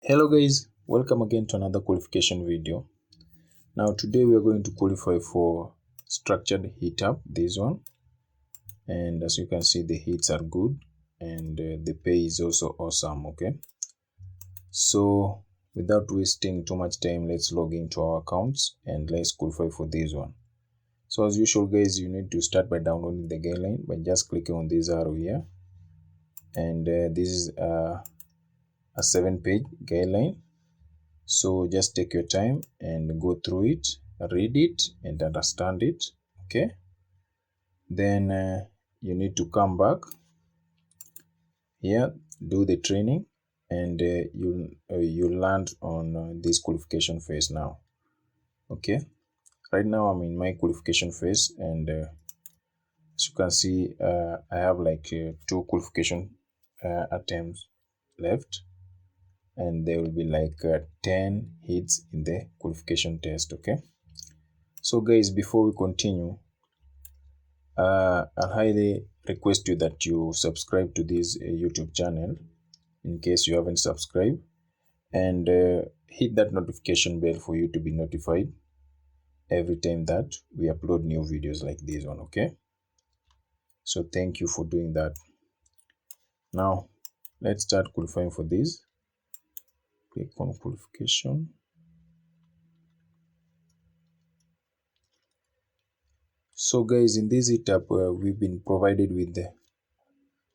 Hello guys, welcome again to another qualification video. Now today we are going to qualify for structured Hitapp, this one, and as you can see the hits are good and the pay is also awesome. Okay, so without wasting too much time, let's log into our accounts and let's qualify for this one. So as usual guys, you need to start by downloading the guideline by just clicking on this arrow here, and this is a 7-page guideline. So just take your time and go through it, read it and understand it. Okay, then you need to come back here, do the training, and you'll land on this qualification phase now. Okay, right now I'm in my qualification phase, and as you can see I have like 2 qualification attempts left, and there will be like 10 hits in the qualification test. Okay, so guys, before we continue, I highly request you that you subscribe to this YouTube channel in case you haven't subscribed, and hit that notification bell for you to be notified every time that we upload new videos like this one. Okay, so thank you for doing that. Now let's start qualifying for this. Click on qualification. So guys, in this Hitapp we've been provided with the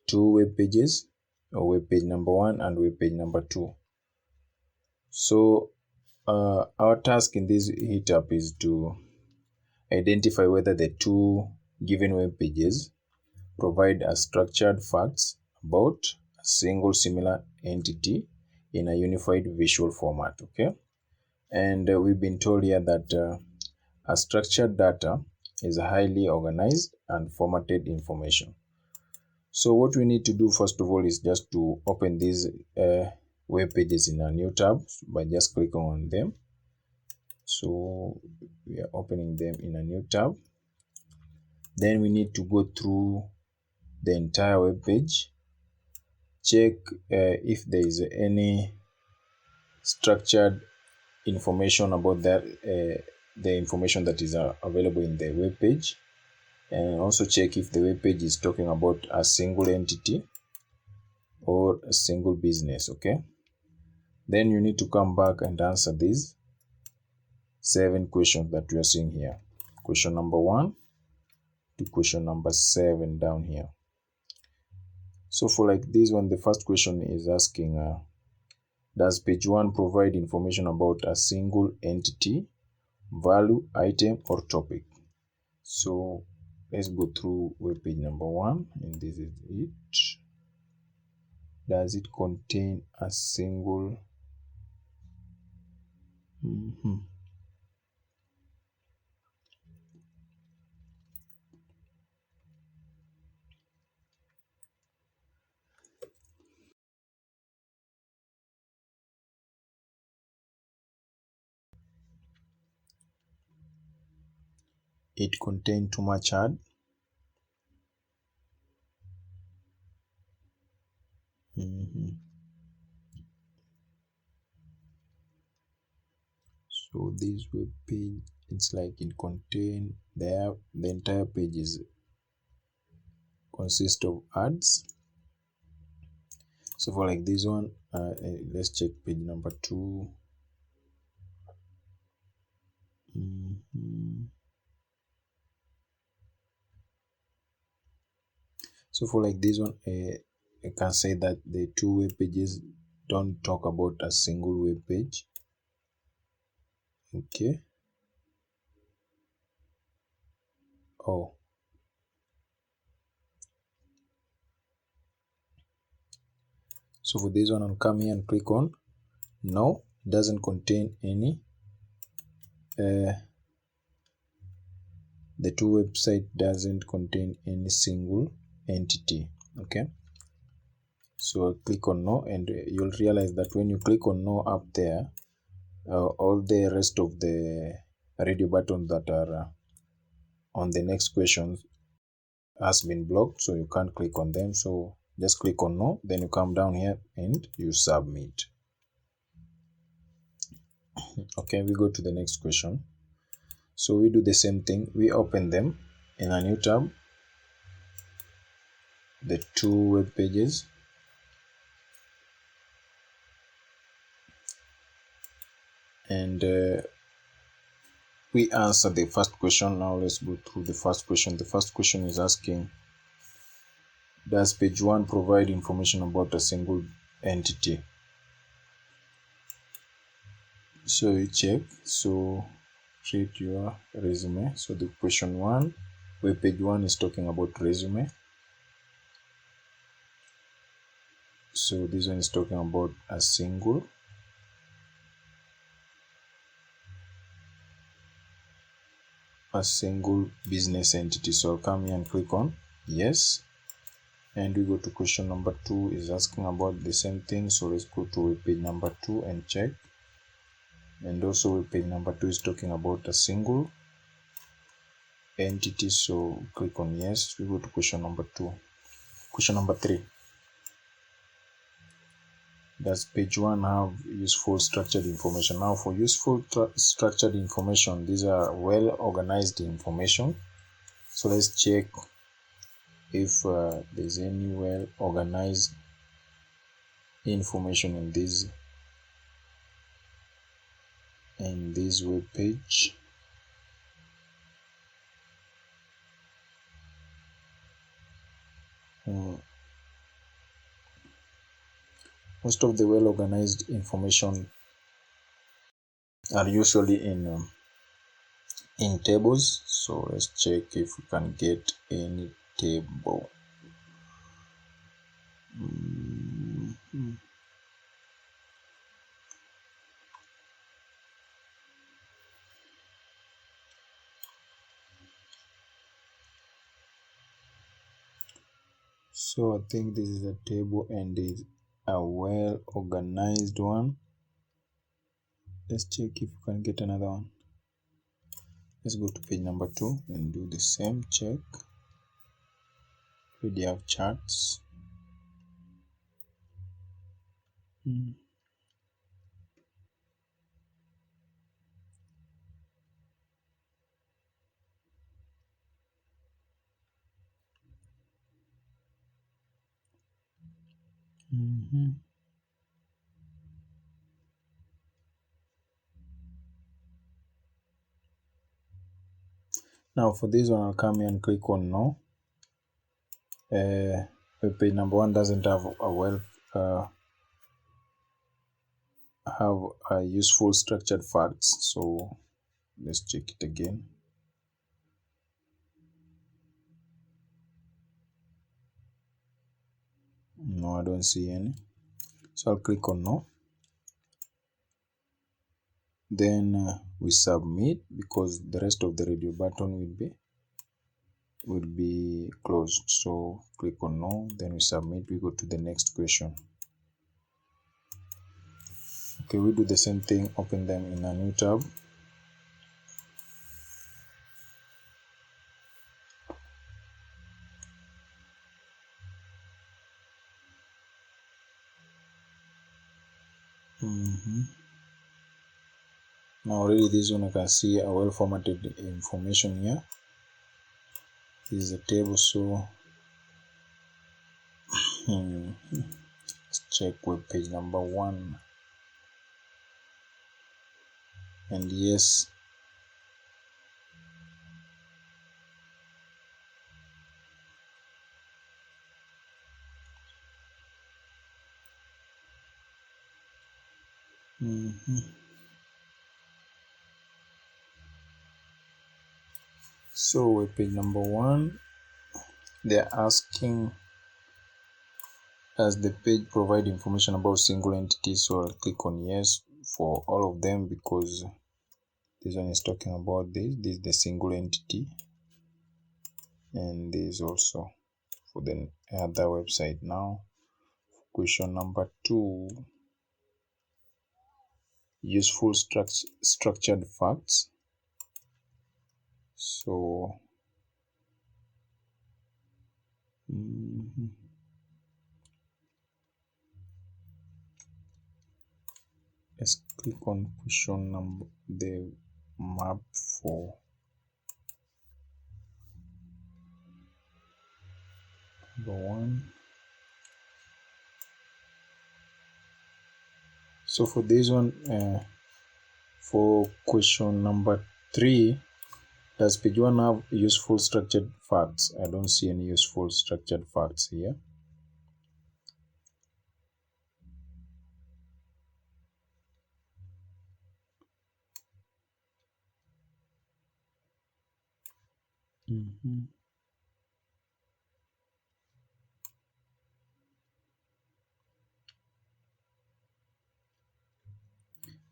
2 web pages, or web page number 1 and web page number 2. So our task in this Hitapp is to identify whether the 2 given web pages provide a structured facts about a single similar entity in a unified visual format. Okay, and we've been told here that a structured data is highly organized and formatted information. So what we need to do first of all is just to open these web pages in a new tab by just clicking on them. So we are opening them in a new tab. Then we need to go through the entire web page, check if there is any structured information about that the information that is available in the web page, and also check if the web page is talking about a single entity or a single business. Okay, then you need to come back and answer these 7 questions that we are seeing here. Question number 1 to question number 7 down here. So for like this one, the first question is asking does page 1 provide information about a single entity, value, item or topic? So let's go through web page number 1, and this is it. Does it contain a single it contains too much ad. So this web page, it's like it contain the entire page is consist of ads. So for like this one, let's check page number 2. So for like this one, I can say that the 2 web pages don't talk about a single web page. Okay. Oh, so for this one, I'll come here and click on no, doesn't contain any. The 2 website doesn't contain any single entity. Okay, so I'll click on no, and you'll realize that when you click on no up there, all the rest of the radio buttons that are on the next questions has been blocked, so you can't click on them. So just click on no, then you come down here and you submit. Okay, we go to the next question. So we do the same thing. We open them in a new tab, the two web pages, and we answer the first question. Now let's go through the first question. The first question is asking, does page 1 provide information about a single entity? So you check. So create your resume. So the question 1, web page 1 is talking about resume. So this one is talking about a single business entity. So I'll come here and click on yes, and we go to question number 2 is asking about the same thing. So let's go to web page number 2 and check. And also web page number 2 is talking about a single entity, so click on yes. We go to question number 2. Question number 3, does page 1 have useful structured information? Now for useful structured information, these are well organized information. So let's check if there's any well organized information in this web page. Most of the well organized information are usually in tables. So let's check if we can get any table. So I think this is a table and it's a well organized one. Let's check if we can get another one. Let's go to page number 2 and do the same check. We have charts. Now for this one, I'll come here and click on no. Page number 1 doesn't have a useful structured facts. So let's check it again. No, I don't see any. So I'll click on no. Then we submit, because the rest of the radio button will be closed. So click on no, then we submit. We go to the next question. Okay, we do the same thing. Open them in a new tab. Now already this one I can see a well formatted information here. This is a table, so let's check web page number 1. And yes, so web page number 1, they're asking, does the page provide information about single entities? So I'll click on yes for all of them, because this one is talking about this is the single entity, and this also for the other website. Now question number 2, useful structured facts. So let's click on question number, the map for number 1. So for this one, for question number 3, does page 1 have useful structured facts? I don't see any useful structured facts here.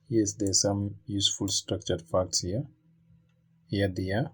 Yes, there's some useful structured facts here. Here they are.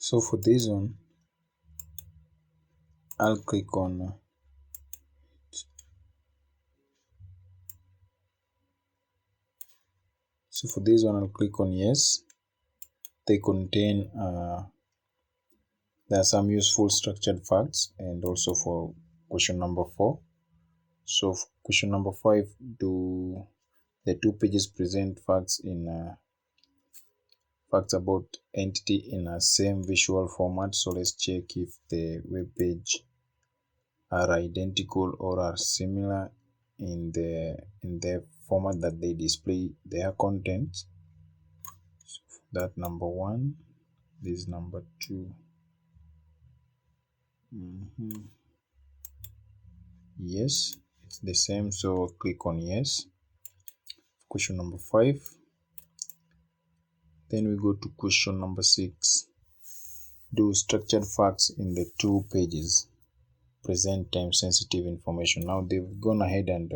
So for this one, I'll click on I'll click on yes. They contain there are some useful structured facts, and also for question number 4. So for question number 5, do the 2 pages present facts facts about entity in a same visual format? So let's check if the web page are identical or are similar in the format that they display their content. So that number 1, this number 2. Yes, it's the same, so click on yes. Question number 5. Then we go to question number 6. Do structured facts in the 2 pages present time sensitive information? Now they've gone ahead and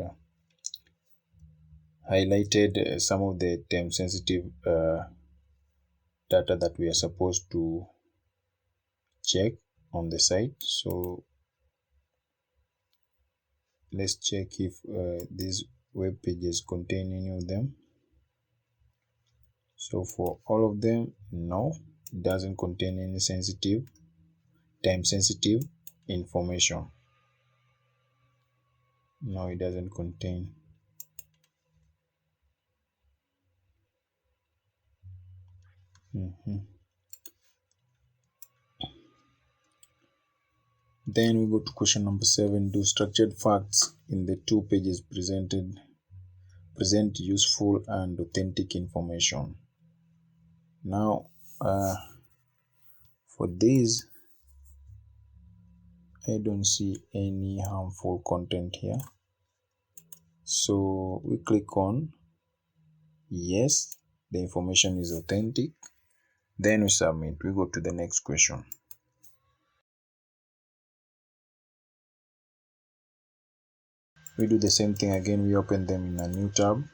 highlighted some of the time sensitive data that we are supposed to check on the site. So let's check if these web pages contain any of them. So for all of them, no, it doesn't contain any time sensitive information. No, it doesn't contain. Then we go to question number 7. Do structured facts in the 2 pages present useful and authentic information? Now, for this, I don't see any harmful content here. So we click on yes, the information is authentic. Then we submit. We go to the next question. We do the same thing again. We open them in a new tab.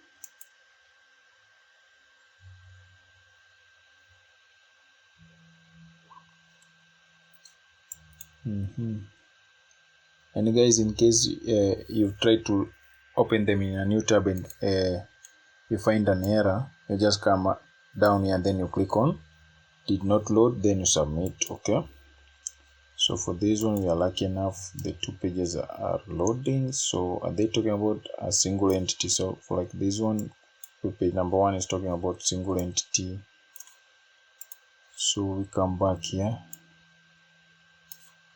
And guys, in case you try to open them in a new tab and you find an error, you just come down here and then you click on did not load, then you submit. Okay, so for this one, we are lucky enough the 2 pages are loading. So are they talking about a single entity? So for like this one, page number 1 is talking about single entity. So we come back here,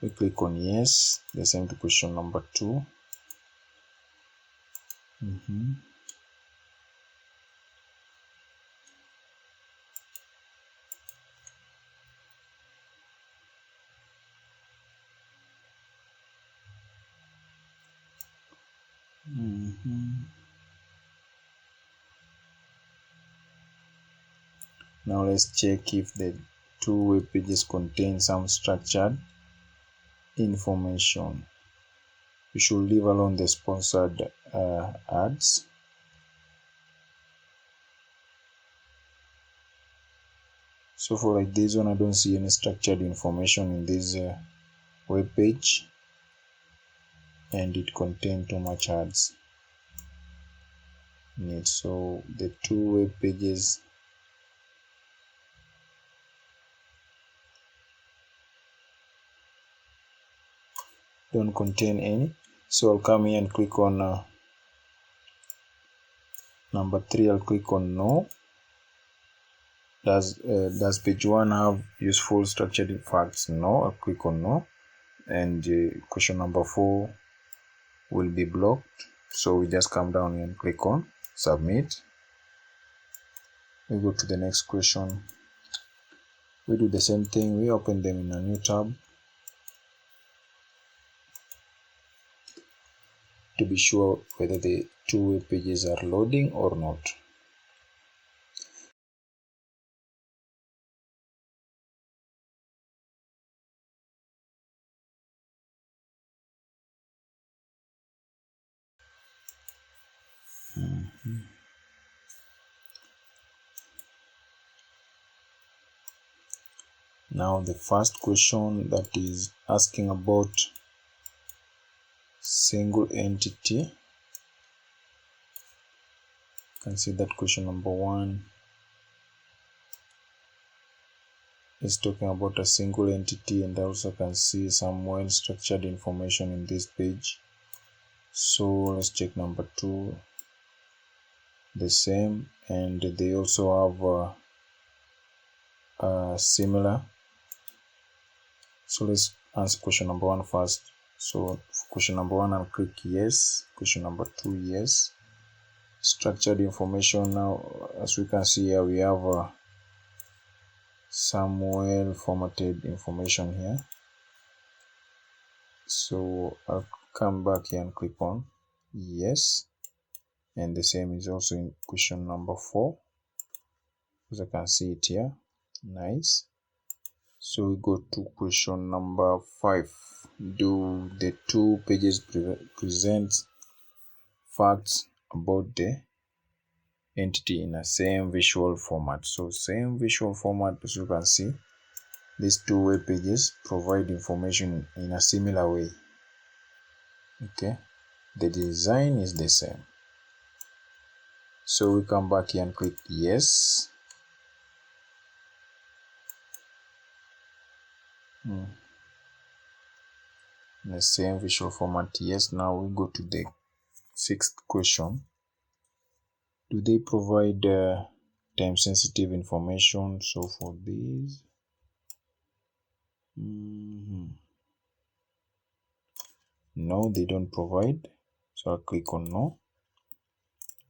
We click on yes, the same to question number 2. Now let's check if the 2 web pages contain some structured information. We should leave alone the sponsored ads. So for like this one, I don't see any structured information in this web page, and it contains too much ads in it. So the 2 web pages don't contain any. So I'll come here and click on number 3. I'll click on no. Does page 1 have useful structured facts? No. I'll click on no, and question number 4 will be blocked. So we just come down and click on submit. We go to the next question. We do the same thing. We open them in a new tab to be sure whether the 2 web pages are loading or not. Now the first question that is asking about single entity. You can see that question number 1 is talking about a single entity, and I also can see some well structured information in this page. So let's check number 2, the same, and they also have similar. So let's answer question number 1 first. So for question number 1, I'll click yes. Question number 2, yes. Structured information. Now, as we can see here, we have some well formatted information here. So I'll come back here and click on yes, and the same is also in question number 4, as I can see it here. Nice. So we go to question number 5. Do the 2 pages present facts about the entity in a same visual format? So same visual format, as you can see, these 2 web pages provide information in a similar way. Okay, the design is the same. So we come back here and click yes. The same visual format, yes. Now we go to the 6th question. Do they provide time sensitive information? So for these, no, they don't provide. So I'll click on no.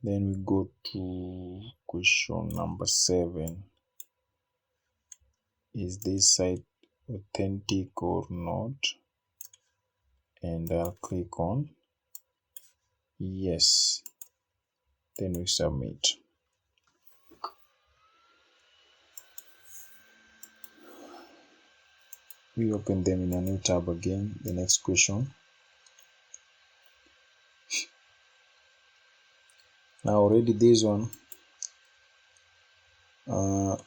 Then we go to question number 7. Is this site authentic or not? And I'll click on yes. Then we submit. We open them in a new tab again. The next question. Now already this one, I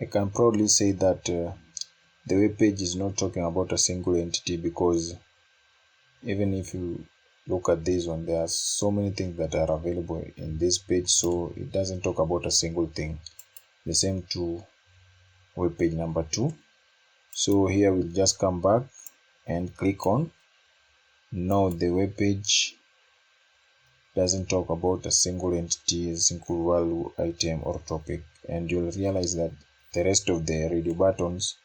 can proudly say that the web page is not talking about a single entity, because even if you look at this one, there are so many things that are available in this page, so it doesn't talk about a single thing. The same to web page number 2. So here we'll just come back and click on no. The web page doesn't talk about a single entity, a single value, item, or topic, and you'll realize that the rest of the radio buttons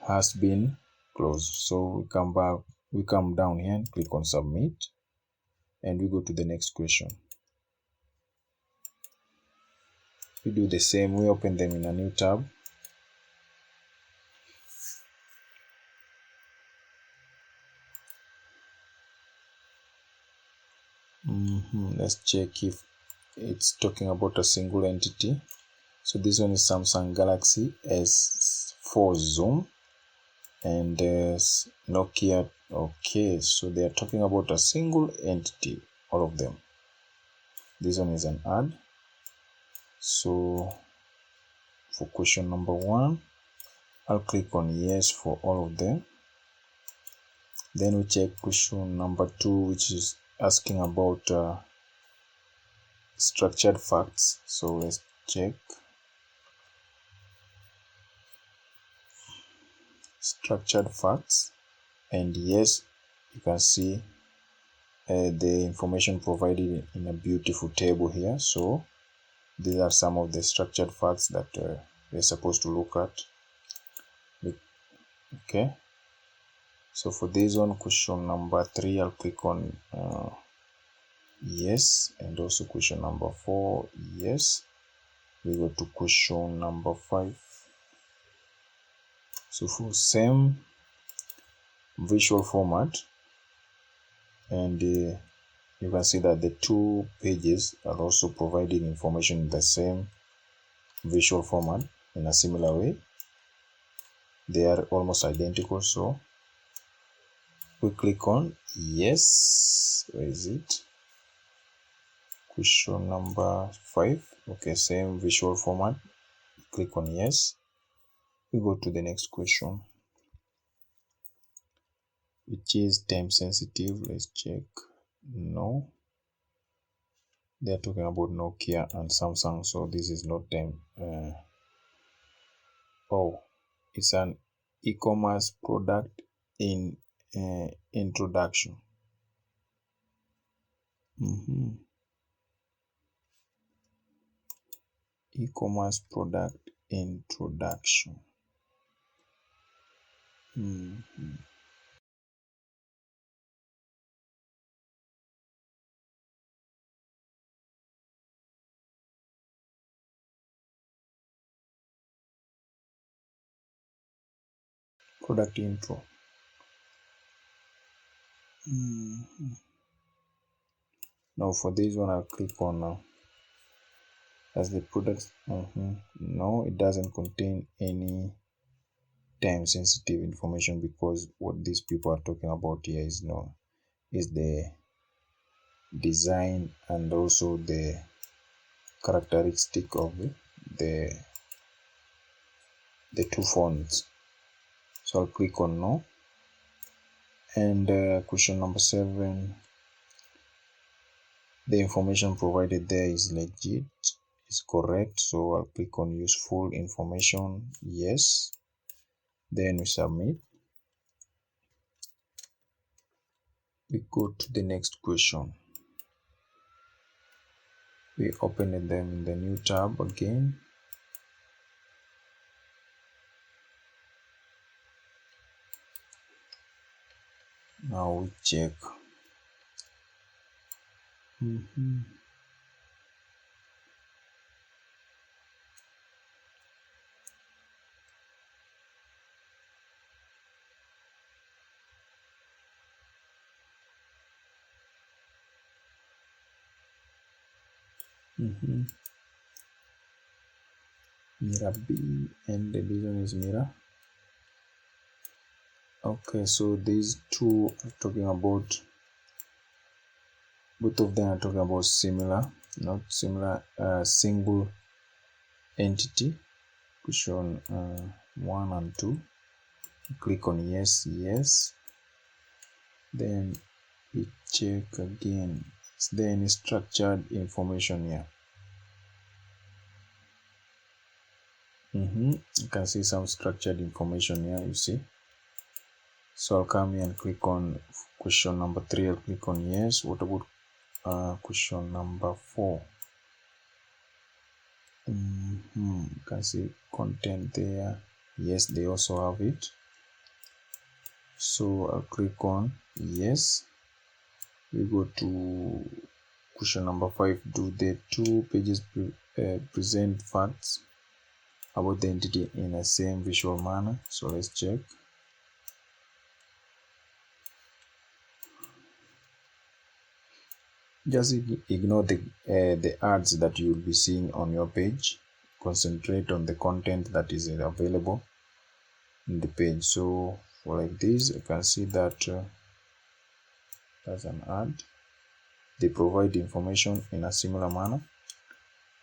has been closed. So we come down here and click on submit, and we go to the next question. We do the same, we open them in a new tab. Let's check if it's talking about a single entity. So this one is Samsung Galaxy S4 Zoom and Nokia. Okay, so they are talking about a single entity, all of them. This one is an ad. So for question number 1, I'll click on yes for all of them. Then we check question number 2, which is asking about structured facts. So let's check structured facts, and yes, you can see the information provided in a beautiful table here. So these are some of the structured facts that we're supposed to look at. Okay, so for this one, question number 3, I'll click on yes, and also question number 4, yes. We go to question number 5. So for same visual format, and you can see that the 2 pages are also providing information in the same visual format in a similar way. They are almost identical, so we click on yes. Where is it? Question number 5. Okay, same visual format. Click on yes. We go to the next question, which is time sensitive. Let's check. No, they are talking about Nokia and Samsung, so this is not time. Oh, it's an e-commerce product in introduction. E-commerce product introduction. Product intro. Now for this one, I'll click on as the product. No, it doesn't contain any time sensitive information, because what these people are talking about here is the design and also the characteristic of the 2 phones. So I'll click on no, and question number 7, the information provided there is legit, is correct, so I'll click on useful information, yes. Then we submit. We go to the next question. We open them in the new tab again. Now we check. Mira B, and the reason is Mira. Okay, so these 2 are talking about, both of them are talking about similar, not similar, single entity. Question 1 and 2. Click on yes, yes. Then we check again. Is there any structured information here? You can see some structured information here, you see. So I'll come here and click on question number 3. I'll click on yes. What about question number 4? You can see content there. Yes, they also have it. So I'll click on yes. We go to question number 5. Do the 2 pages present facts about the entity in the same visual manner? So let's check. Just ignore the ads that you'll be seeing on your page. Concentrate on the content that is available in the page. So for like this, you can see that there's an ad. They provide information in a similar manner.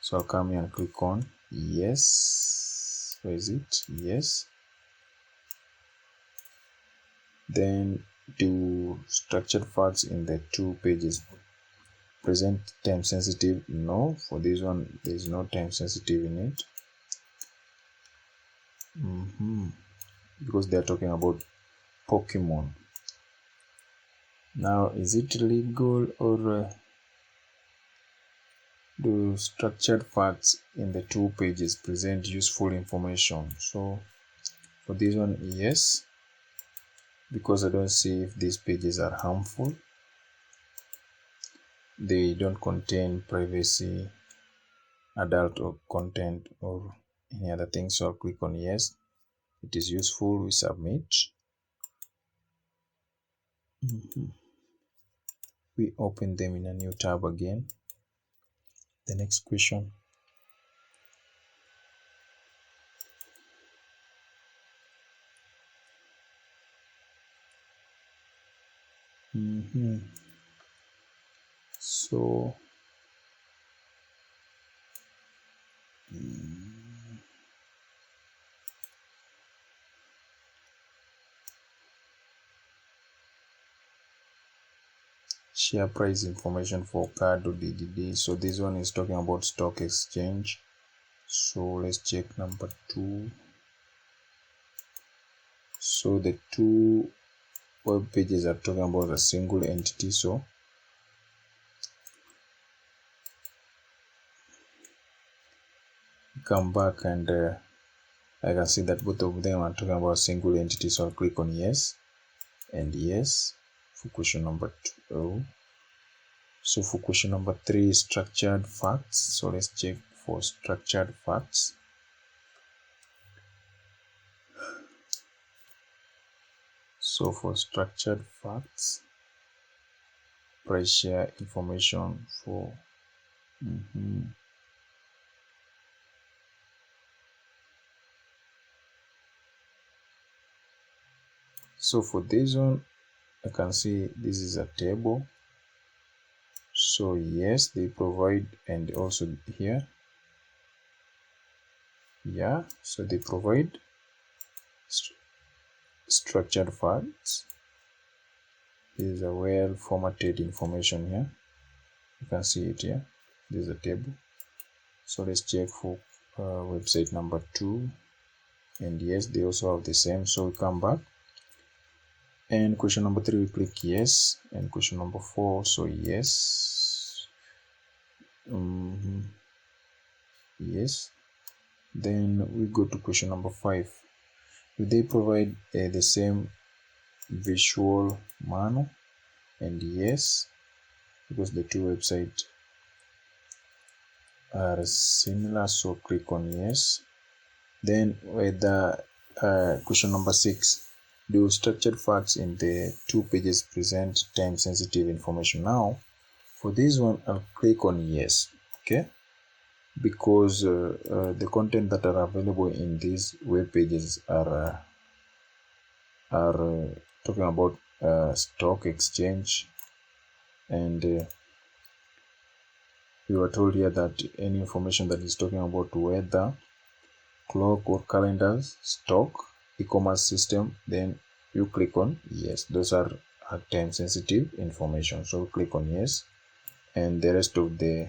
So I'll come here and click on yes. Where is it? Yes. Then do structured facts in the 2 pages present time sensitive? No, for this one there is no time sensitive in it. Because they are talking about Pokemon. Now, is it legal or do structured facts in the 2 pages present useful information? So for this one, yes, because I don't see if these pages are harmful. They don't contain privacy, adult or content or any other thing. So I'll click on yes. It is useful. We submit. We open them in a new tab again. The next question. So share price information for card or DDD. So this one is talking about stock exchange. So let's check number 2. So the 2 web pages are talking about a single entity. So come back and I can see that both of them are talking about a single entity. So I'll click on yes and yes for question number 2. So for question number 3, structured facts. So let's check for structured facts. So for structured facts, price share information for So for this one, I can see this is a table. So yes, they provide, and also here, yeah, so they provide structured facts. This is a well formatted information here. You can see it here. This is a table. So let's check for website number 2, and yes, they also have the same. So we come back, and question number 3 we click yes, and question number 4, so yes, yes. Then we go to question number 5. Do they provide the same visual manner? And yes, because the 2 websites are similar, so click on yes. Then whether question number 6, do structured facts in the 2 pages present time sensitive information? Now for this one I'll click on yes, okay, because the content that are available in these web pages are talking about stock exchange, and we were told here that any information that is talking about weather, clock or calendars, stock, e-commerce system, then you click on yes. Those are time sensitive information, so click on yes, and the rest of the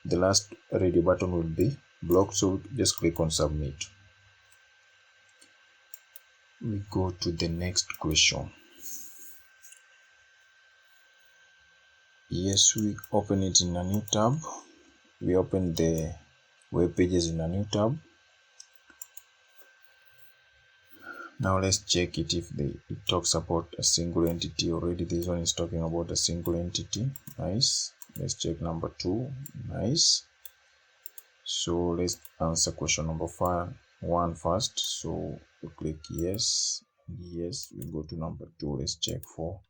last ready button will be blocked, so just click on submit. We go to the next question. Yes, we open it in a new tab. We open the web pages in a new tab. Now let's check it if it talks about a single entity. Already this one is talking about a single entity. Nice. Let's check number 2. Nice. So let's answer question number 1 first. So we click yes, yes. We go to number 2. Let's check for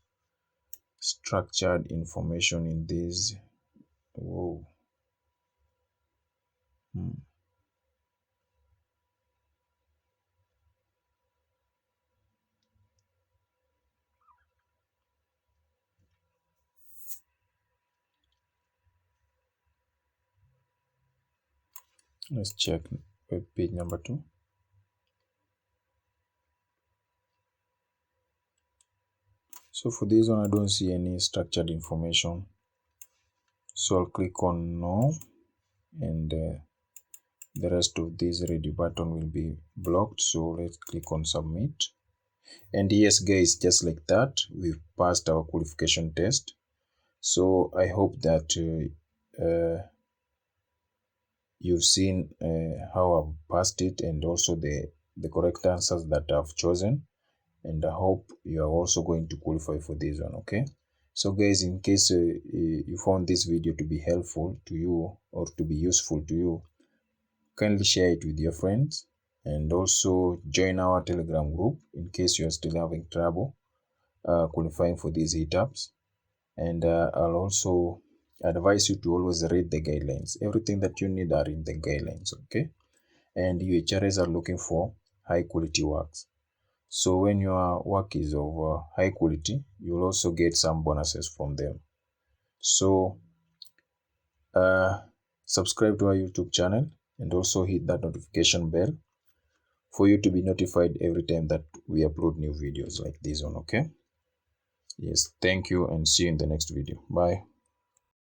structured information in this. Whoa. Let's check web page number 2. So for this one, I don't see any structured information. So I'll click on no, and the rest of this ready button will be blocked. So let's click on submit. And yes guys, just like that, we've passed our qualification test. So I hope that you've seen how I've passed it, and also the correct answers that I've chosen, and I hope you are also going to qualify for this one. Okay, so guys, in case you found this video to be helpful to you or to be useful to you, kindly share it with your friends, and also join our Telegram group in case you are still having trouble qualifying for these Hitapps. And I'll also advise you to always read the guidelines. Everything that you need are in the guidelines. Okay, and UHRS are looking for high quality works. So when your work is of high quality, you'll also get some bonuses from them. So subscribe to our YouTube channel, and also hit that notification bell for you to be notified every time that we upload new videos like this one. Okay, yes, thank you, and see you in the next video. Bye.